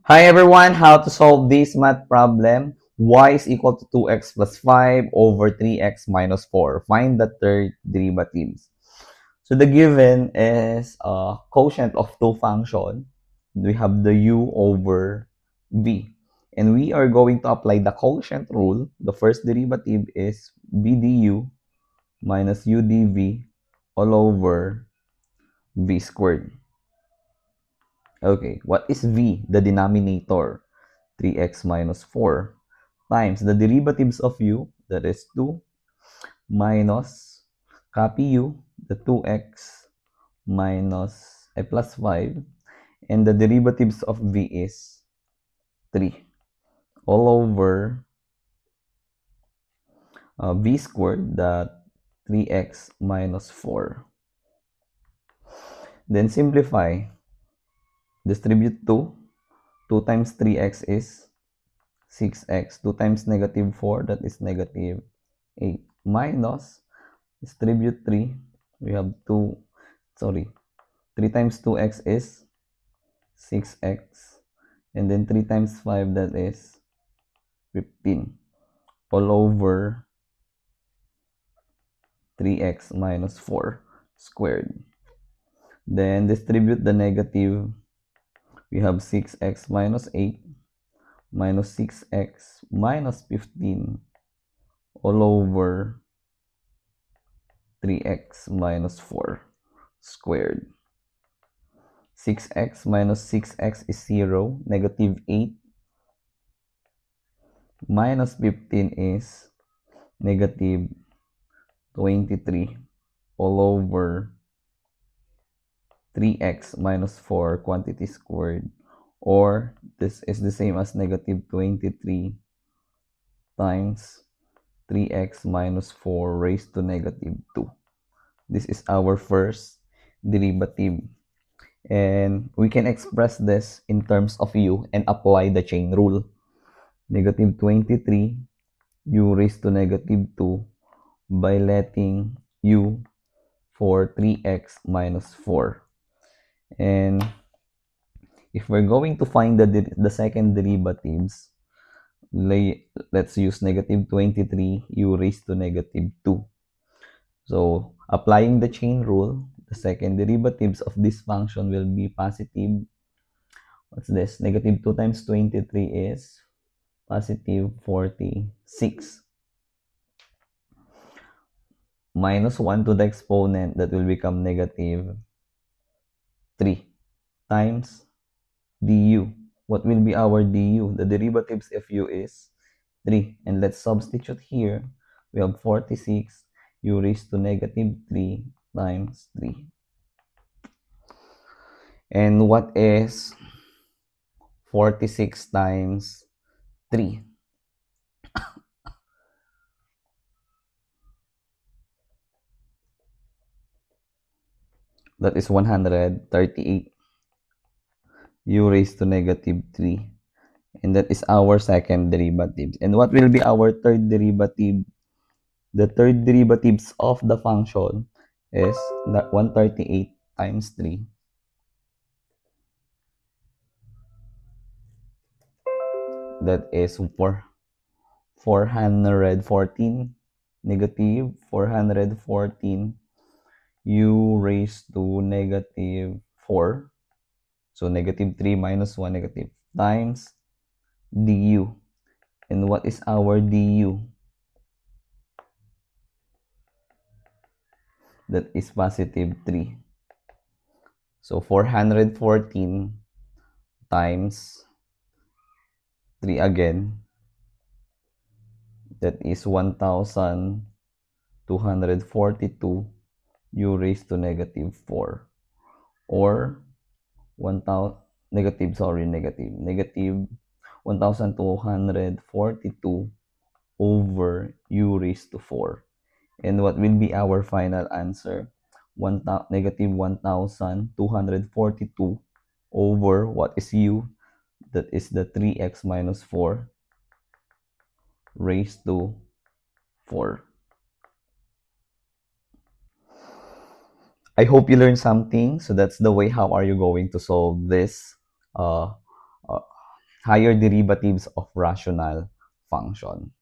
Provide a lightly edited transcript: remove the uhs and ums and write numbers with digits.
Hi everyone, how to solve this math problem? Y is equal to 2x plus 5 over 3x minus 4. Find the third derivatives. So the given is a quotient of two functions. We have the u over v. And we are going to apply the quotient rule. The first derivative is v du minus u dv all over v squared. Okay, what is v? The denominator. 3x minus 4 times the derivatives of u, that is 2, minus copy u, the 2x minus a plus 5, and the derivatives of v is 3, all over v squared, that 3x minus 4. Then simplify, distribute 2. 2 times 3x is 6x. 2 times negative 4, that is negative 8. Minus, distribute 3. We have 3 times 2x is 6x. And then 3 times 5, that is 15. All over 3x minus 4 squared. Then distribute the negative. We have 6x minus 8 minus 6x minus 15 all over 3x minus 4 squared. 6x minus 6x is 0. Negative 8 minus 15 is negative 23 all over 3x minus 4 quantity squared, or this is the same as negative 23 times 3x minus 4 raised to negative 2. This is our first derivative. And we can express this in terms of u and apply the chain rule. Negative 23 u raised to negative 2 by letting u for 3x minus 4. And if we're going to find the second derivatives, let's use negative 23 u raised to negative 2. So applying the chain rule, the second derivatives of this function will be positive. What's this? Negative 2 times 23 is positive 46. Minus 1 to the exponent, that will become negative 3 times du. What will be our du? The derivatives of u is 3. And let's substitute here. We have 46 u raised to negative 3 times 3. And what is 46 times 3? That is 138 u raised to negative 3. And that is our second derivative. And what will be our third derivative? The third derivatives of the function is 138 times 3. That is 414, negative 414 u raised to negative 4. So negative 3 minus 1 negative times du. And what is our du? That is positive 3. So 414 times 3 again, that is 1,242 u raised to negative 4, or 1,000 negative 1,242 over u raised to 4. And what will be our final answer? Negative 1,242 over what is u? That is the 3x minus 4 raised to 4. I hope you learned something. So that's the way how are you going to solve this uh, uh, higher derivatives of rational function.